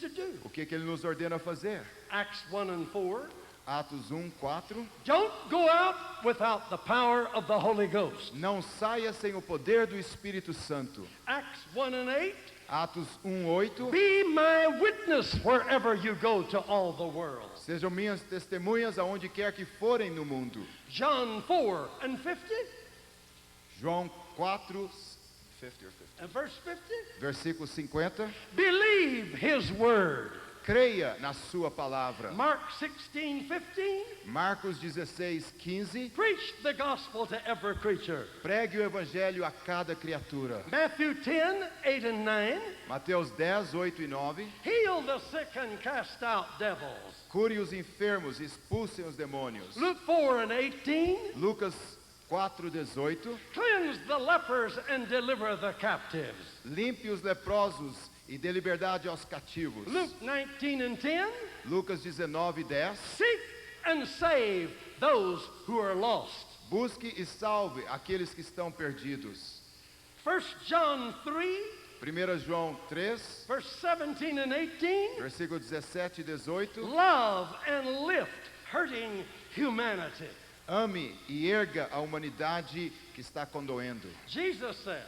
to do. O que ele nos ordena fazer? Acts 1 and 4. Atos 1:4. Don't go out without the power of the Holy Ghost. Não saia sem o poder do Espírito Santo. Acts 1 and 8. Atos 1:8. Be my witness wherever you go to all the world. Sejam minhas testemunhas aonde quer que forem no mundo. John 4 and 50. João 4:50 or 50. And verse 50. Versículo 50. Believe his word. Creia na sua palavra. Mark 16:15. Marcos 16:15. Preach the gospel to every creature. Pregue o evangelho a cada criatura. Matthew 10:8 and 9. Mateus 10:8 e 9. Heal the sick and cast out devils. Cure os enfermos, expulsem os demônios. Luke 4 and 18. Lucas 4:18. Cleanse the lepers and deliver the captives. Limpe os leprosos e dê liberdade aos cativos. Luke 19 and 10. Lucas 19:10. Seek and save those who are lost. Busque e salve aqueles que estão perdidos. 1 John 3, 1 João 3, verse 17 and 18. versículo 17 e 18. Love and lift hurting humanity. Ame e erga a humanidade que está condoendo. Jesus said,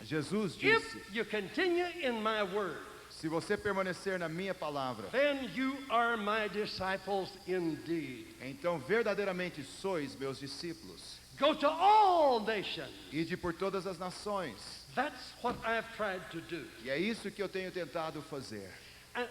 Jesus disse: if you continue in my word, se você permanecer na minha palavra, then you are my disciples indeed. então verdadeiramente sois meus discípulos. Go to all nations. Ide por todas as nações. That's what I've tried to do. E é isso que eu tenho tentado fazer. And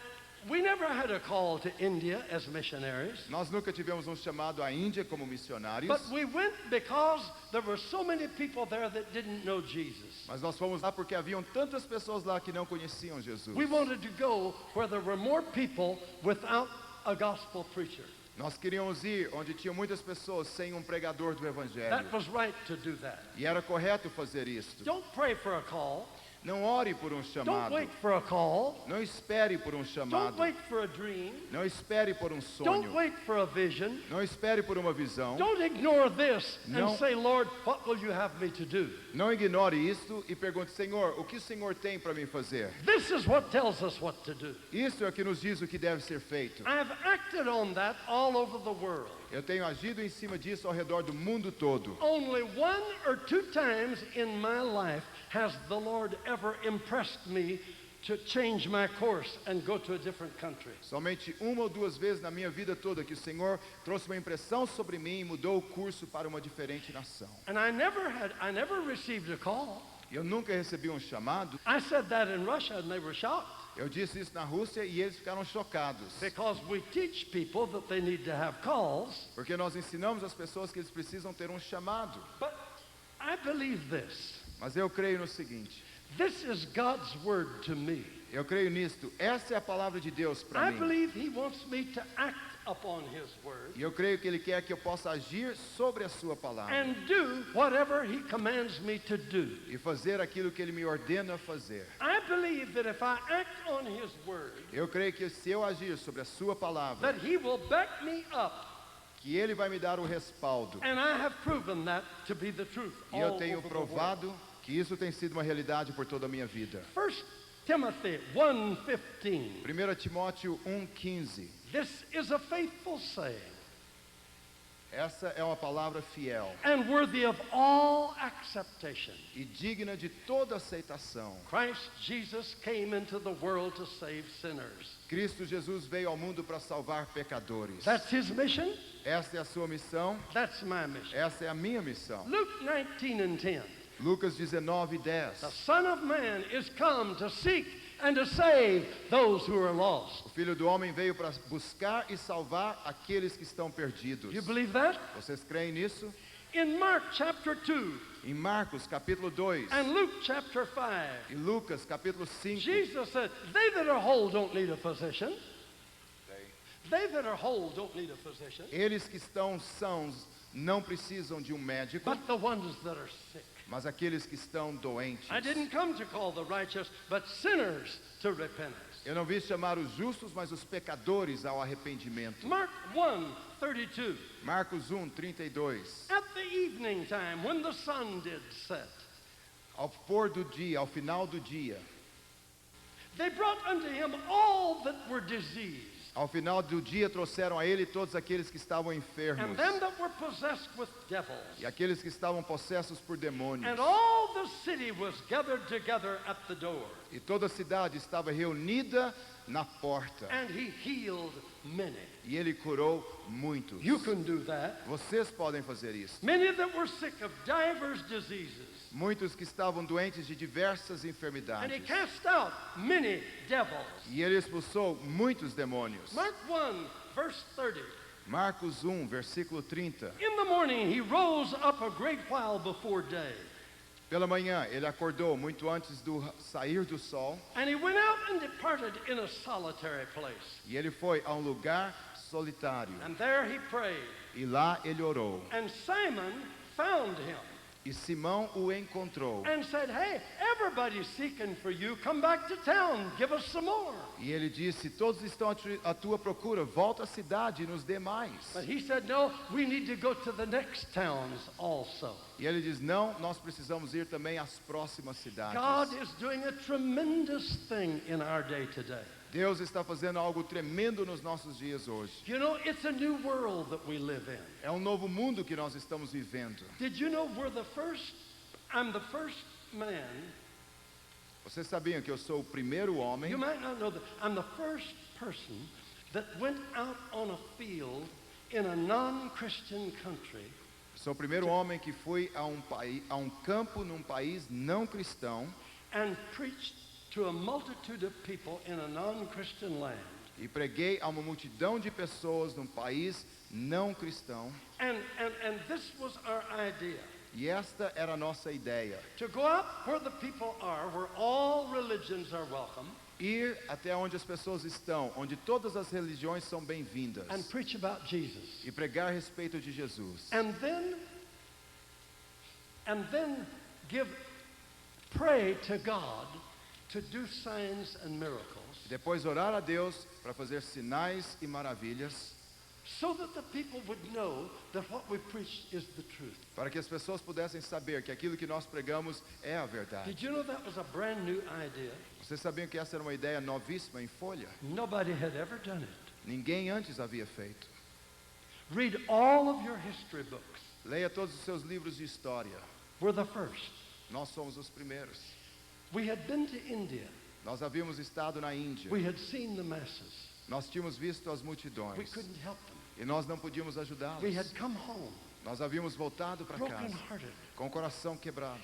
we never had a call to India as missionaries. Nós nunca tivemos um chamado à Índia como missionários, But we went because there were so many people there that didn't know Jesus. mas nós fomos lá porque haviam tantas pessoas lá que não conheciam Jesus. We wanted to go where there were more people without a gospel preacher. Nós queríamos ir onde tinham muitas pessoas sem um pregador do evangelho. That was right to do that. E era correto fazer isto. Don't pray for a call. Não ore por um Don't chamado. wait for a call. Não espere por um Don't chamado. wait for a dream. Não espere por um Don't sonho. wait for a vision. Não espere por uma visão. Don't ignore this Não. and say, Lord, what will you have me to do? Não ignore isto e pergunte: Senhor, o que o Senhor tem para mim fazer? This is what tells us what to do. Isso é o que nos diz o que deve ser feito. I've acted on that all over the world. Eu tenho agido em cima disso ao redor do mundo todo. Only 1 or 2 times in my life has the Lord ever impressed me to change my course and go to a different country. Somente uma ou duas vezes na minha vida toda que o Senhor trouxe uma impressão sobre mim e mudou o curso para uma diferente nação. And I never received a call. Eu nunca recebi um chamado. I said that in Russia and they were shocked Eu disse isso na Rússia e eles ficaram chocados. because we teach people that they need to have calls. Porque nós ensinamos as pessoas que eles precisam ter um chamado. But I believe this. Mas eu creio no seguinte. This is God's word to me. Eu creio nisto. Essa é a palavra de Deus para I mim. believe he wants me to act upon his word E eu creio que Ele quer que eu possa agir sobre a sua palavra. and do whatever he commands me to do. E fazer aquilo que Ele me ordena fazer. I believe that if I act on his word, Eu creio que se eu agir sobre a sua palavra, that he will back me up. que Ele vai me dar o respaldo. And I have proven that to be the truth. E eu all tenho over the world. provado que isso tem sido uma realidade por toda a minha vida. 1 Timothy 1:15. 1 Timóteo 1,15. This is a faithful saying Essa é uma palavra fiel and worthy of all acceptation. e digna de toda aceitação. Christ Jesus came into the world to save sinners. Cristo Jesus veio ao mundo para salvar pecadores. That's his mission. Esta é a sua missão. That's my mission. Essa é a minha missão. Luke 19 and 10. Lucas 19:10. The Son of Man is come to seek and to save those who are lost. O Filho do Homem veio para buscar e salvar aqueles que estão perdidos. You believe that? Vocês creem nisso? In Mark chapter 2 Em Marcos capítulo 2 and Luke chapter 5, e Lucas capítulo 5, Jesus said, they that are whole don't need a physician. They that are whole don't need a physician, eles que estão sãos não precisam de um médico, but the ones that are sick. mas aqueles que estão doentes. I didn't come to call the righteous, but sinners to repentance. Eu não vim chamar os justos, mas os pecadores ao arrependimento. Mark 1:32. Marcos 1:32. At the evening time, when the sun did set, Ao pôr do dia, ao final do dia, they brought unto him all that diseased, Ao final do dia trouxeram a ele todos aqueles que estavam and enfermos them that were possessed with devils. e aqueles que estavam possessos por demônios. And all the city was gathered together at the door. E toda a cidade estava reunida na porta. And he healed many. E ele curou muitos. You can do that. Vocês podem fazer isso. Many that were sick of divers diseases. Muitos que estavam doentes de diversas And he enfermidades. cast out many devils. E ele expulsou muitos demônios. Mark 1, verse 30. Marcos 1, versículo 30. In the morning he rose up a great while before day. Pela manhã, ele acordou muito antes do sair do sol. And he went out and departed in a solitary place. E ele foi a um lugar solitário. And there he prayed. E lá ele orou. And Simon found him E Simão o encontrou. and said, "Hey, everybody's seeking for you. Come back to town. Give us some more." E ele disse: todos estão à tua procura, volta à cidade e nos dê mais. But he said, "No, we need to go to the next towns also." E ele diz: não, nós precisamos ir também às próximas cidades. God is doing a tremendous thing in our day today. Deus está fazendo algo tremendo nos nossos dias hoje. You know, it's a new world that we live in. É um novo mundo que nós estamos vivendo. Did you know I'm the first man, Vocês sabiam que eu sou o primeiro homem? you might not know that, I'm the first person that went out on a field in a non-Christian country Sou o primeiro homem que foi a um campo num país não cristão and preached to a multitude of people in a non-Christian land. e preguei a uma multidão de pessoas num país não cristão. And this was our idea. E esta era a nossa ideia. To go out where the people are, where all religions are welcome, Ir até onde as pessoas estão, onde todas as religiões são bem-vindas. and preach about Jesus. E pregar a respeito de Jesus. And then pray to God to do signs and miracles Depois orar a Deus para fazer sinais e maravilhas, so that the people would know that what we preach is the truth. para que as pessoas pudessem saber que aquilo que nós pregamos é a verdade. Did you know that was a brand new idea? Vocês sabiam que essa era uma ideia novíssima em folha? Nobody had ever done it. Ninguém antes havia feito. Read all of your history books. Leia todos os seus livros de história. We're the first. Nós somos os primeiros. We had been to India. Nós havíamos estado na Índia. We had seen the masses. Nós tínhamos visto as We multidões. couldn't help them. E nós não podíamos We ajudá-los. had come home Nós havíamos voltado para casa broken-hearted. com o coração quebrado.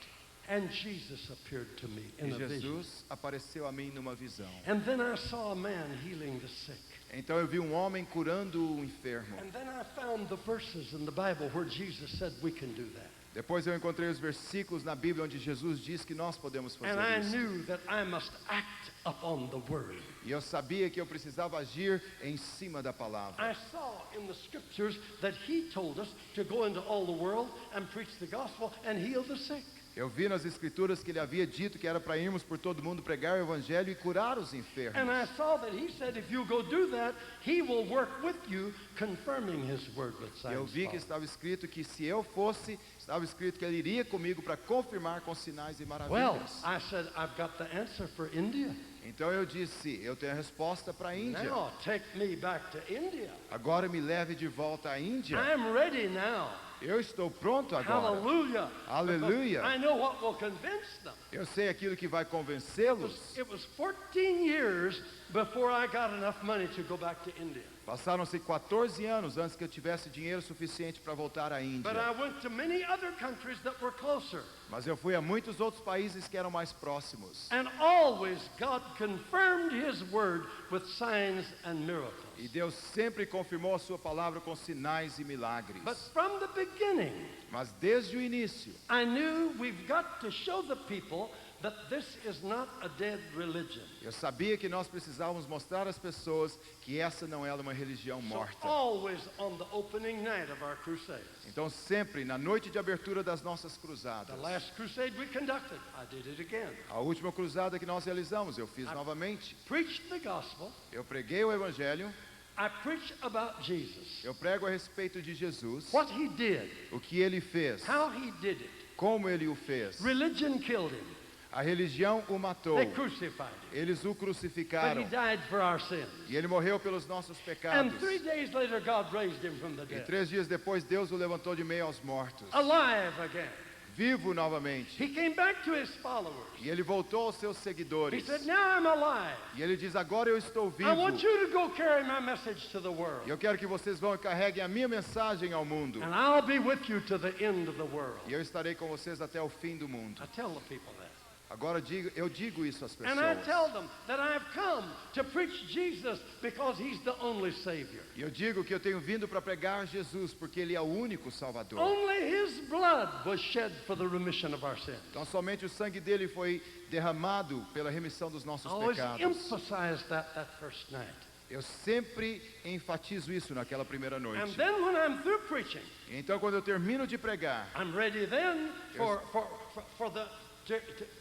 And Jesus appeared to me E in a vision. Jesus apareceu a mim numa visão. And then I saw a man healing the sick. Então eu vi um homem curando o enfermo. And then I found the verses in the Bible where Jesus said we can do that. Depois eu encontrei os versículos na Bíblia onde Jesus diz que nós podemos And fazer I isso. knew that I must act upon the word. E eu sabia que eu precisava agir em cima da palavra. I saw in the scriptures that he told us to go into all the world and preach the gospel and heal the sick. Eu vi nas escrituras que ele havia dito que era para irmos por todo mundo pregar o evangelho e curar os And enfermos. I saw that he said if you go do that, he will work with you, confirming his word with Eu signs. vi que following. estava escrito que se eu fosse, estava escrito que ele iria comigo para confirmar com sinais e Well, maravilhas. I said, I've got the answer for India. Então eu disse, eu tenho a resposta para a Índia. Now take me back to India. Agora me leve de volta à Índia. I'm ready now. Eu estou pronto agora. Hallelujah. Aleluia. I know what will convince them. Eu sei aquilo que vai convencê-los. It was 14 years before I got enough money to go back to India. Passaram-se 14 anos antes que eu tivesse dinheiro suficiente para voltar à Índia. But I went to many other countries that were closer. Mas eu fui a muitos outros países que eram mais próximos. And always God confirmed his word with signs and miracles. E Deus sempre confirmou a sua palavra com sinais e milagres. But from the beginning, Mas desde o início, I knew we've got to show the people that this is not a dead religion. eu sabia que nós precisávamos mostrar às pessoas que essa não era uma religião So morta. always on the opening night of our crusades. Então sempre na noite de abertura das nossas The cruzadas. last crusade we conducted, I did it again. A última cruzada que nós realizamos, eu fiz novamente. Preached the gospel. Eu preguei o evangelho, I preach about Jesus. eu prego a respeito de Jesus, What he did, o que ele fez, how he did it. como ele o fez. Religion killed him. A religião o matou. They crucified him. Eles o But he crucificaram. died for our sins. E ele morreu pelos nossos And pecados. 3 days later, God raised him from the E dead. 3 dias depois, Deus o levantou de meio aos mortos. Alive again. Vivo novamente. He came back to his followers. E ele voltou aos seus He seguidores. said, now I'm alive. E ele diz, agora eu estou I want vivo. you to go carry my message to the E world. eu quero que vocês vão e carreguem a minha mensagem ao mundo. And I'll be with you to the end of the world. E eu estarei com vocês até o fim do mundo. I tell the people that. Agora eu digo isso às And I tell pessoas. them that I've come to preach Jesus because he's the only Savior. E eu digo que eu tenho vindo para pregar Jesus porque ele é o único Salvador. Only his blood was shed for the remission of our sins. Então somente o sangue dele foi derramado pela remissão dos I nossos always pecados. emphasize that first night. Eu sempre enfatizo isso naquela primeira And noite. then when I'm through preaching, Então quando eu termino de pregar, I'm ready then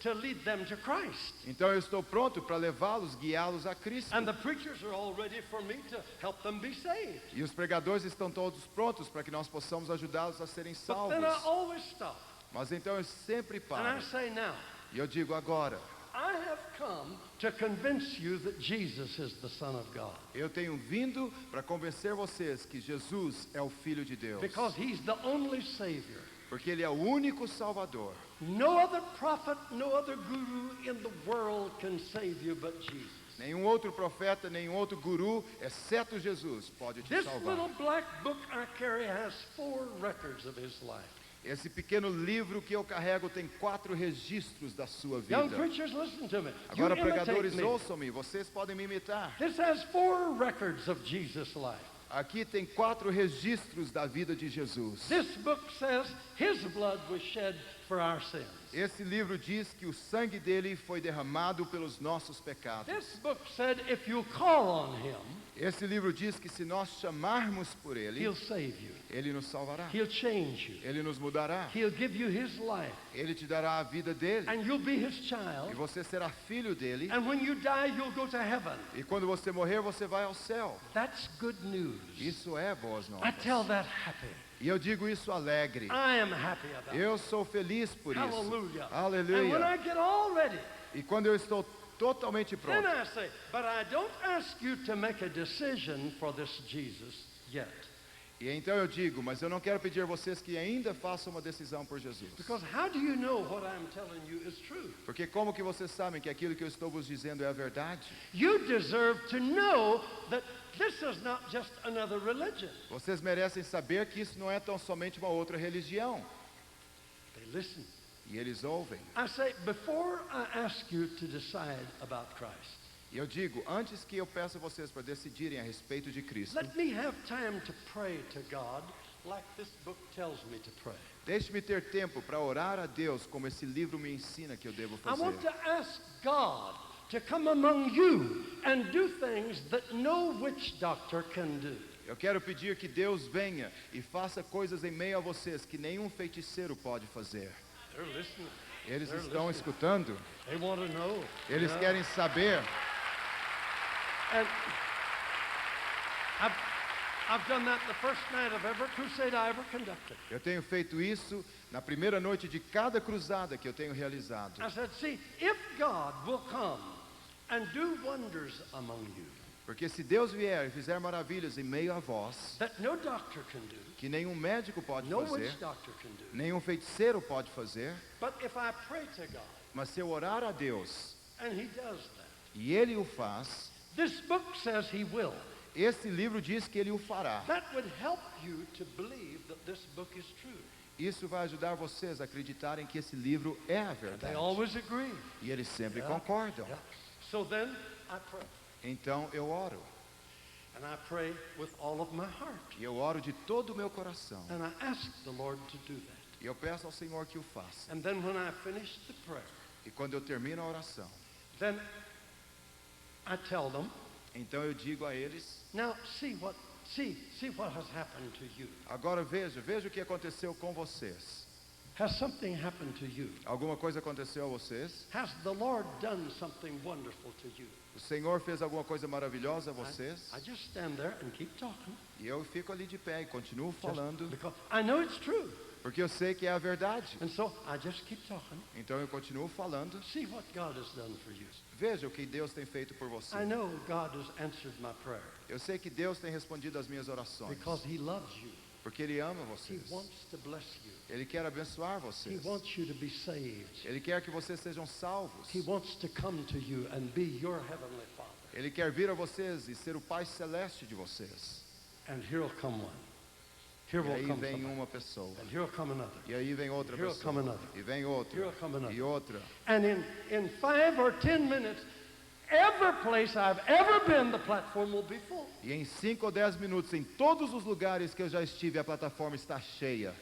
to lead them to Christ. então eu estou pronto para levá-los, guiá-los a Cristo. And the preachers are all ready for me to help them be saved. E os pregadores estão todos prontos para que nós possamos ajudá-los a serem But then I salvos. always stop Mas então eu sempre and I paro. say, now, E eu digo agora, I have come to convince you that Jesus is the Son of God. eu tenho vindo para convencer vocês que Jesus é o Filho de Deus. Because he's the only Savior. Porque ele é o único Salvador. No other prophet, no other guru in the world can save you but Jesus. Nenhum outro profeta, nenhum outro guru, exceto Jesus, pode te This little salvar. black book I carry has 4 records of his life. Esse pequeno livro que eu carrego tem 4 registros da sua Young vida. preachers, listen to me. You Agora, imitate pregadores, me. ouçam-me, vocês podem me imitar. This has 4 records of Jesus' life. Aqui tem 4 registros da vida de Jesus. This book says his blood was shed for our sins. Esse livro diz que o sangue dele foi derramado pelos nossos pecados. This book said if you call on him, Esse livro diz que se nós chamarmos por ele, he'll save you. ele nos salvará. He'll change you. Ele nos mudará. He'll give you his life. Ele te dará a vida dele. And you'll be his E child. você será filho dele. And when you die, you'll go to heaven. E quando você morrer, você vai ao céu. That's good news. Isso é boas I novas. tell that happy. E eu digo isso alegre. I am happy about it. Eu sou feliz por isso. Hallelujah. And when I Aleluia. get all ready, E quando eu estou totalmente then pronto, I say, but I don't ask you to make a decision for this Jesus yet. e então eu digo, mas eu não quero pedir a vocês que ainda façam uma decisão por Jesus. Because how do you know what I'm telling you is true? Porque como que vocês sabem que aquilo que eu estou vos dizendo é a verdade? You deserve to know that this is not just another religion. Vocês merecem saber que isso não é tão somente uma outra religião. They listen. E eles ouvem. I say, before I ask you to decide about Christ, E eu digo, antes que eu peça a vocês para decidirem a respeito de Cristo, let me have time to pray to God like this book tells me to pray. deixe-me ter tempo para orar a Deus como esse livro me ensina que eu devo I want to fazer. ask God to come among you and do things that no witch doctor can do. Eu quero pedir que Deus venha e faça coisas em meio a vocês que nenhum feiticeiro pode fazer. They're listening. Eles They're estão listening. escutando, They want to know. eles Yeah. querem saber. And I've done that the first night of every crusade I ever conducted. Eu tenho feito isso na primeira noite de cada cruzada que eu tenho realizado. I said, see, if God will come and do wonders among you Porque se Deus vier e fizer maravilhas em meio a vós, that no doctor can do, que nenhum médico pode no fazer, witch doctor can do, nenhum feiticeiro pode fazer, but if I pray to God mas se eu orar a Deus and he does that, e Ele o faz, this book says he will. esse livro diz que Ele o fará. That would help you to believe that this book is true. Isso vai ajudar vocês a acreditarem que esse livro é a And they verdade. always agree. E eles sempre Yeah. concordam. Yeah. So then I pray. Então eu oro. And I pray with all of my heart. E eu oro de todo o meu coração. And I ask the Lord to do that. E eu peço ao Senhor que o faça. And then when I finish the prayer, E quando eu termino a oração, then I tell them, então eu digo a eles, now see what has happened to you. agora veja o que aconteceu com vocês. Has something happened to you? Alguma coisa aconteceu a vocês? Has the Lord done something wonderful to you? O Senhor fez alguma coisa maravilhosa a vocês? I just stand there and keep talking. E eu fico ali de pé e continuo Just falando, because I know it's true. Porque eu sei que é a verdade. And so I just keep talking. Então eu continuo falando. See what God has done for you. Veja o que Deus tem feito por você. I know God has answered my prayer Eu sei que Deus tem respondido às minhas orações. because He loves you. Porque Ele ama He vocês. wants to bless you. Ele quer abençoar He vocês. wants you to be saved. Ele quer que vocês sejam salvos. He wants to come to you and be your heavenly Father. Ele quer vir a vocês e ser o Pai Celeste de vocês. And here'll come one. Here E will aí come vem somebody. uma pessoa. And here'll come another. E aí vem outra Here'll come pessoa. another. E vem outra. Here'll come another. E outra. And in 5 or 10 minutes, every place I've ever been, the platform will be full. E em 5 ou 10 minutos, em todos os lugares que eu já estive, a plataforma está cheia.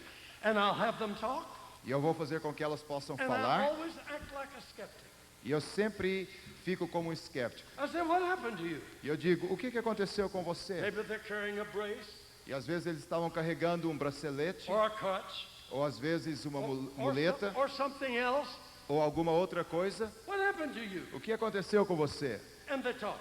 And I'll have them talk. E eu vou fazer com que elas possam And I falar. always act like a skeptic. E eu sempre fico como um escéptico. I say, what happened to you? E eu digo, o que aconteceu com você? Maybe they're carrying a brace E às vezes eles estavam carregando um bracelete, or a crutch ou às vezes uma or, muleta, or something else. ou alguma outra coisa. What happened to you? O que aconteceu com você? And they talk.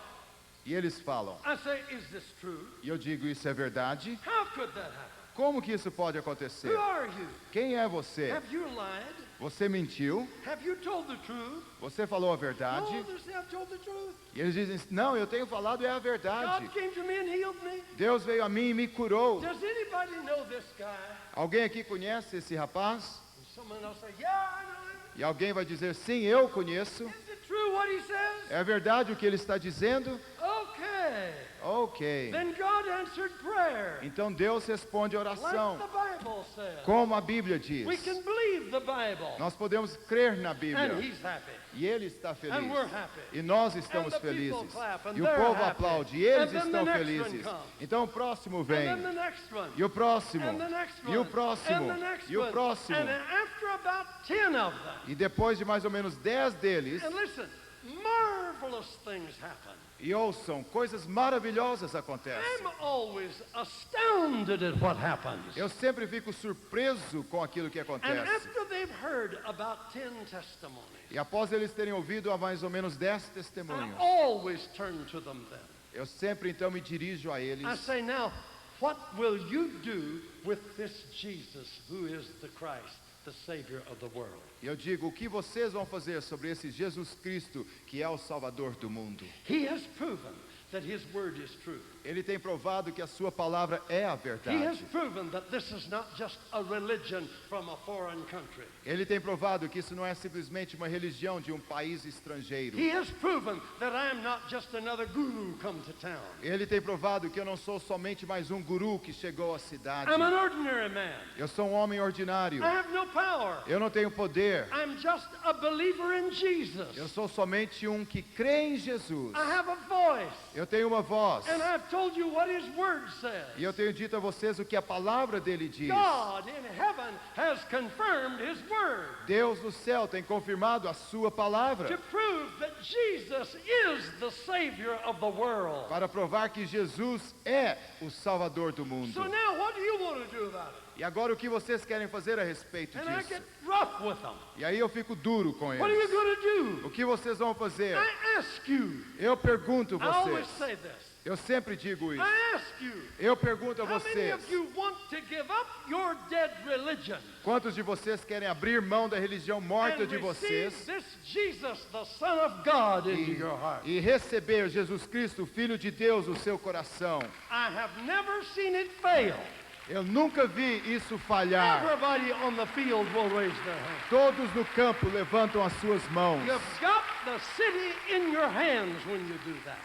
E eles falam. I say, is this true? E eu digo, isso é verdade? How could that happen? Como que isso pode acontecer? Who are you? Quem é você? Have you lied? Você mentiu? Have you told the truth? Você falou a verdade? No, they say I've told the truth. E eles dizem, não, eu tenho falado é a verdade. God came to me and healed me. Deus veio a mim e me curou. Does anybody know this guy? Alguém aqui conhece esse rapaz? And someone else say, yeah, I know him. E alguém vai dizer, sim, eu conheço. Is it true what he says? É verdade o que ele está dizendo? Okay. Ok. Then God answered prayer. Então Deus responde a Like oração, the Bible says. como a Bíblia diz. We can believe the Bible. Nós podemos crer na And Bíblia. he's happy. E ele está feliz. And we're happy. E nós estamos And the people felizes. clap, and E o they're povo happy. aplaude. E eles And then estão the next one felizes. comes. Então o próximo And vem. then the next one. E o próximo. And the next E o one. próximo. And the next E o one. próximo. And after about 10 of them. E depois de mais ou menos 10 deles, And listen, marvelous things happen. e ouçam, coisas maravilhosas acontecem. I'm always astounded at what happens. Eu sempre fico surpreso com aquilo que And acontece. after they've heard about 10 testimonies, E após eles terem ouvido há mais ou menos 10 I testemunhos, always turn to them then. eu sempre então me dirijo a eles. I say, now, what will you do with this Jesus who is the Christ, the Savior of the world? E eu digo, o que vocês vão fazer sobre esse Jesus Cristo que é o Salvador do mundo? He has proven that His word is true. Ele tem provado que a sua palavra é a He has verdade. proven that this is not just a religion from a foreign country. Ele tem provado que isso não é simplesmente uma religião de um país estrangeiro. He has proven that I am not just another guru come to town. Ele tem provado que eu não sou somente mais um guru que chegou à cidade. I'm an ordinary man. Eu sou um homem ordinário. I have no power. Eu não tenho poder. I'm just a believer in Jesus. Eu sou somente um que crê em Jesus. I have a voice. Eu tenho uma voz. And I've told you what His word says. E eu tenho dito a vocês o que a palavra dele diz. God in heaven has confirmed His word Deus no céu tem confirmado a sua to palavra prove that Jesus is the Savior of the world. para provar que Jesus é o Salvador do mundo. So now what do you want to do about it? E agora o que vocês querem fazer a respeito And I disso? get rough with them. E aí eu fico duro com What are you eles. going to do? O que vocês vão fazer? I ask you. Eu pergunto I always vocês. say this. Eu sempre digo isso. I ask you. Eu pergunto a How many vocês. of you want to give up your dead religion Quantos de vocês querem abrir mão da religião morta and de receive vocês this Jesus, the Son of God, into your heart? e receber Jesus Cristo, Filho de Deus, no seu coração? I have never seen it fail. Eu nunca vi isso falhar. Everybody on the field will raise their hand. Todos no campo levantam as suas mãos. You've got the city in your hands when you do that.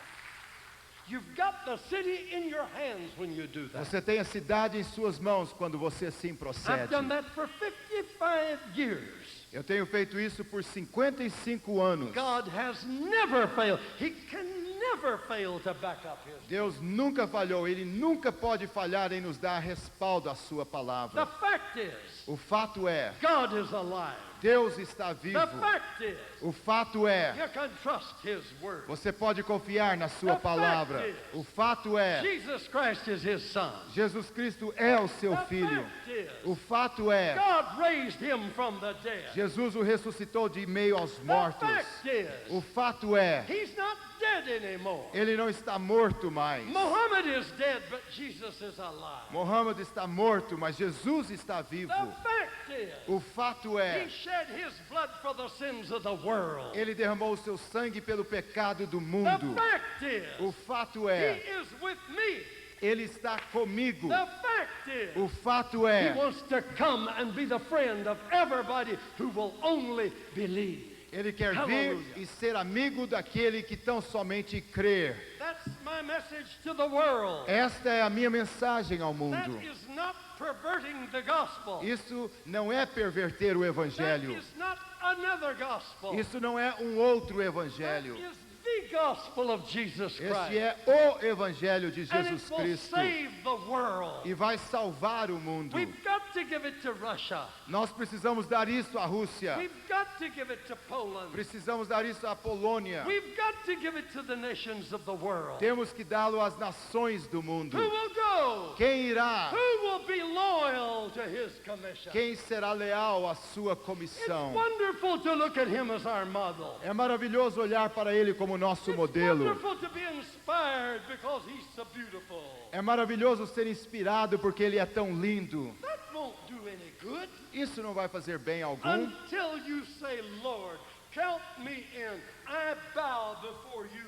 You've got the city in your hands when you do that. Você tem a cidade em suas mãos quando você assim I've procede. done that for 55 years. Eu tenho feito isso por 55 anos. God has never failed. He can never fail to back up His. Deus nunca falhou, Ele nunca pode falhar em nos dar respaldo à sua The palavra. fact is, O fato é, God is alive. Deus está vivo. The fact is, O fato é, you can trust His word. você pode confiar na sua The palavra. fact is, O fato é, Jesus Christ is His Son. Jesus Cristo é o seu The filho. fact is, O fato é, God raised Him from the dead. Jesus o ressuscitou de meio aos The mortos. fact is, O fato é, He's not dead dead anymore. Ele não está morto mais. Muhammad is dead, but Jesus is alive. Mohammed está morto, mas Jesus está vivo. The fact is, O fato he é, shed his blood for the sins of the world. ele derramou o seu sangue pelo pecado do The mundo. fact O is, fato he é, is with me. ele está comigo. The fact is, O fato he é, wants to come and be the friend of everybody who will only believe. ele quer vir Hallelujah. e ser amigo daquele que tão somente crer. That's my message to the world. Esta é a minha mensagem ao That mundo. is not perverting the gospel. Isso não é perverter o That evangelho. is not another gospel. Isso não é um outro That evangelho. is the gospel of Jesus Este Christ. é o evangelho de And it Jesus will Cristo. save the world. E vai salvar o mundo. We've got to give it to Russia. Nós precisamos dar isso à Rússia. We've got to give it to Poland. Precisamos dar isso à Polônia. We've got to give it to the nations of the world. Temos que dá-lo às nações do mundo. Who will go? Quem irá? Who will be loyal to his commission? Quem será leal à sua It's comissão? wonderful to look at him as our model. É maravilhoso olhar para ele como nosso It's modelo. wonderful to be inspired because he's so beautiful. É maravilhoso ser inspirado porque ele é tão lindo. That won't do any good Isso não vai fazer bem algum until you say, Lord, count me in. I bow before you.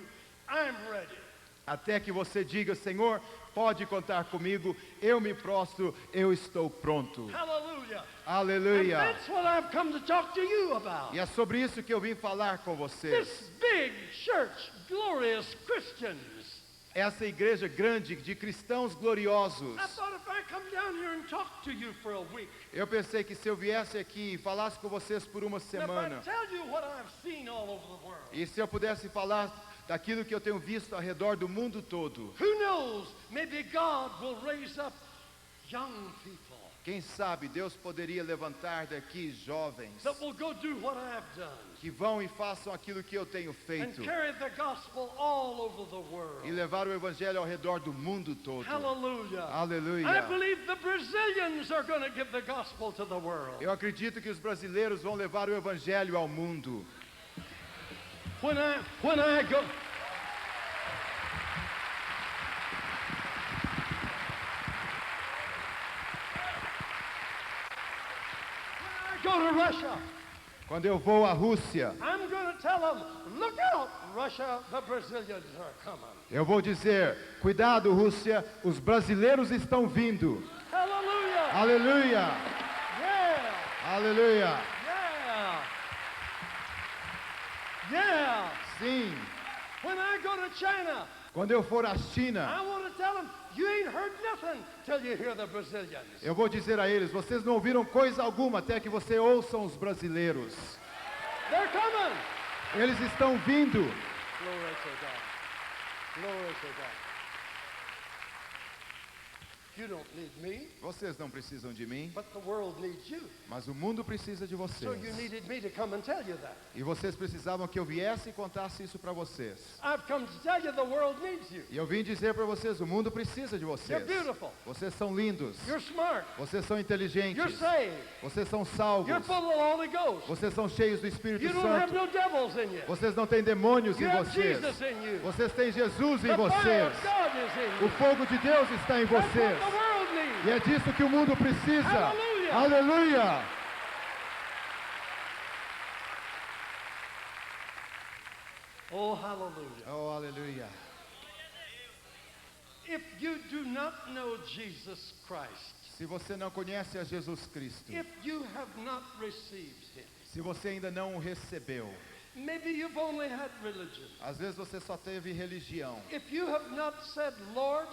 I'm ready. até que você diga, Senhor, pode contar comigo, eu me prostro, eu estou pronto. Hallelujah. And Aleluia. that's what I've come to talk to you about. E é sobre isso que eu vim falar com vocês. This big church, glorious Christians. Essa igreja grande de cristãos gloriosos. I thought if I come down here and talk to you for a week, Eu pensei que se eu viesse aqui e falasse com vocês por uma and if semana, I tell you what I've seen all over the world, e se eu pudesse falar daquilo que eu tenho visto ao redor do mundo todo, who knows, maybe God will raise up young people quem sabe Deus poderia levantar daqui jovens that will go do what I have done que vão e façam aquilo que eu tenho and feito carry the gospel all over the world. e levar o evangelho ao redor do mundo todo. Hallelujah. I Aleluia. believe the Brazilians are going to give the gospel to the world. Eu acredito que os brasileiros vão levar o evangelho ao mundo. When I go go to Russia, Quando eu vou à Rússia, I'm going to tell them, look out, Russia, the Brazilians are coming. eu vou dizer, cuidado Rússia, os brasileiros estão vindo. Hallelujah. Aleluia. Yeah. Aleluia. Yeah. Yeah. Sim. When I go to China, Quando eu for à China, I want to tell them, you ain't heard nothing till you hear the Brazilians. eu vou dizer a eles, vocês não ouviram coisa alguma até que você ouçam os brasileiros. They're coming. Eles estão vindo. Glory to God. Glory to God. You don't need me, Vocês não precisam de mim, but the world needs you. mas o mundo precisa de So you vocês. needed me to come and tell you that. E vocês precisavam que eu viesse e contasse isso para vocês. I've come to tell you the world needs you. E eu vim dizer para vocês, o mundo precisa de You're vocês. beautiful. Vocês são lindos. You're smart. Vocês são You're inteligentes. saved. Vocês são You're salvos. full of the Holy Ghost. Vocês são cheios do Espírito You don't have Santo. no devils in you. Vocês não têm demônios You em have vocês. Jesus in you. Vocês têm Jesus em The fire vocês. of God is in O you. fogo de Deus está em That's what vocês. the world needs. E é disso que o mundo precisa. Aleluia. Aleluia. Oh, hallelujah. Oh, aleluia. If you do not know Jesus Christ, Se você não conhece a Jesus Cristo, if you have not received him, se você ainda não o recebeu, maybe you've only had religion. às vezes você só teve religião. If you have not said, Lord,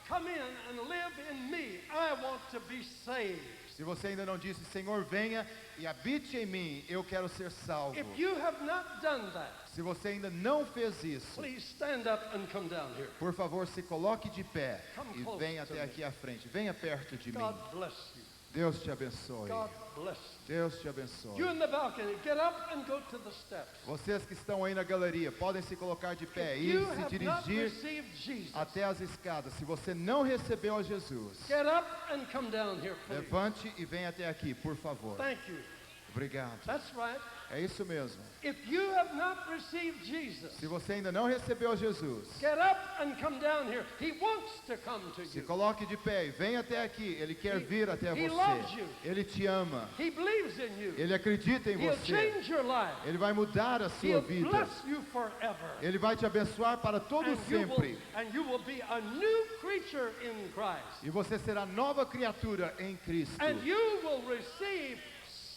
come in and live in me, I want to be saved. Se você ainda não disse, Senhor, venha e habite em mim, eu quero ser salvo. If you have not done that, Se você ainda não fez isso, please stand up and come down here. por favor, se coloque de pé Come e close venha to até me. aqui à frente. Venha perto de mim. God bless you. Deus te abençoe. God bless you. Deus te abençoe. You in the balcony, get up and go to the steps. Vocês que estão aí na galeria, podem se colocar de pé If e you se have not dirigir received Jesus, até as escadas. Se você não recebeu a Jesus, get up and come down here, please. levante e venha até aqui, por favor. Thank you. Obrigado. That's right. É isso mesmo. If you have not received Jesus, Se você ainda não recebeu Jesus, get up and come down here. He wants to come to se you. coloque de pé e venha até aqui. Ele quer vir até He loves você. you. Ele te ama. He believes in you. Ele acredita em He'll você. change your life. Ele vai mudar a sua He'll vida. bless you forever. Ele vai te abençoar para todo sempre. And you will be a new creature in Christ. E você será nova criatura em Cristo. And you will receive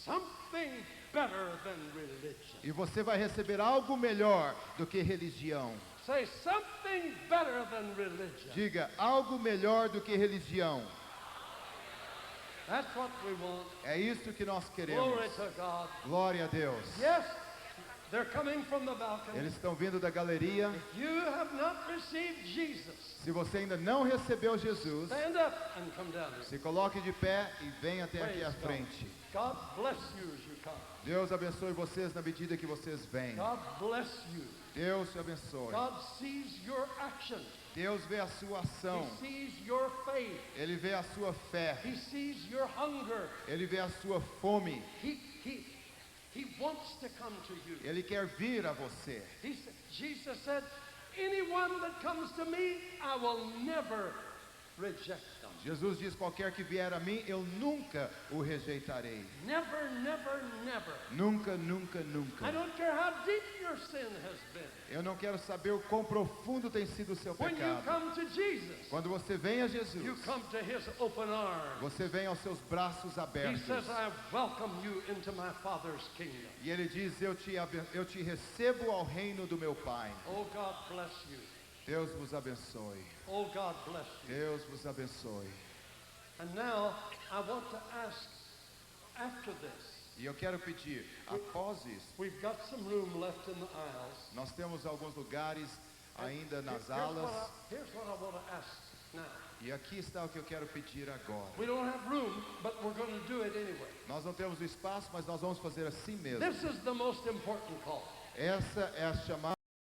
something better than religion. E você vai receber algo melhor do que religião. Say something better than religion. Diga, algo melhor do que religião. That's what we want. É isso que nós queremos. Glory to God. Glória a Deus. Yes, they're coming from the balcony. Eles estão vindo da galeria. If you have not received Jesus, Se você ainda não recebeu Jesus, stand up and come down here. se coloque de pé e venha até aqui à Praise God. frente. God bless you as you come. Deus abençoe vocês na medida que vocês vêm. God bless you. Deus te abençoe. God sees your action. Deus vê a sua ação. He sees your faith. Ele vê a sua fé. He sees your hunger. Ele vê a sua fome. He wants to come to you. Ele quer vir a você. Jesus said, anyone that comes to me, I will never reject them. Jesus diz, qualquer que vier a mim, eu nunca o rejeitarei. Never, never, never. Nunca, nunca, nunca. I don't care how deep your sin has been. Eu não quero saber o quão profundo tem sido o seu When you pecado. come to Jesus, Quando você vem a Jesus, you come to his open arms. você vem aos seus braços He abertos. says, I welcome you into my Father's kingdom. E ele diz, eu te recebo ao reino do meu Pai. Oh, God bless you. Deus vos abençoe. Oh, God bless you. Deus vos abençoe. And now, I want to ask, after this, E eu quero pedir, após isso, we've got some room left in the aisles. nós temos alguns lugares ainda nas Here's what alas. here's what I want to ask now. E aqui está o que eu quero pedir agora. We don't have room, but we're going to do it anyway. Nós não temos o espaço, mas nós vamos fazer assim mesmo. This is the most important call. Essa é a chamada